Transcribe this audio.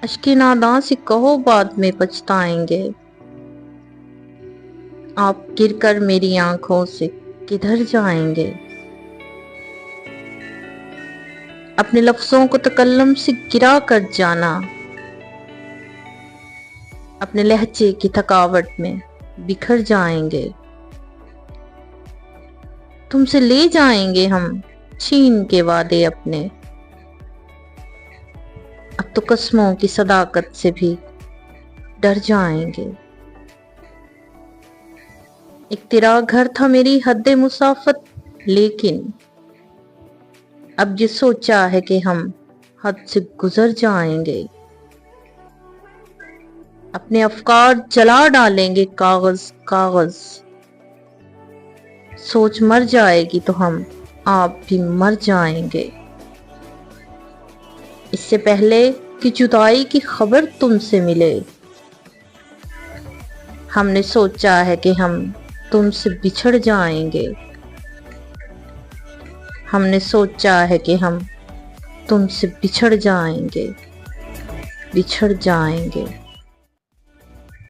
اشک ناداں سے کہو بعد میں پچھتائیں گے، آپ گر کر میری آنکھوں سے کدھر جائیں گے؟ اپنے لفظوں کو تکلم سے گرا کر جانا، اپنے لہجے کی تھکاوٹ میں بکھر جائیں گے۔ تم سے لے جائیں گے ہم چھین کے وعدے اپنے، اب تو قسموں کی صداقت سے بھی ڈر جائیں گے۔ ایک تیرا گھر تھا میری حد مسافت، لیکن اب یہ سوچا ہے کہ ہم حد سے گزر جائیں گے۔ اپنے افکار جلا ڈالیں گے کاغذ کاغذ، سوچ مر جائے گی تو ہم آپ بھی مر جائیں گے۔ اس سے پہلے کہ جدائی کی خبر تم سے ملے، ہم نے سوچا ہے کہ ہم تم سے بچھڑ جائیں گے۔ ہم نے سوچا ہے کہ ہم تم سے بچھڑ جائیں گے، بچھڑ جائیں گے۔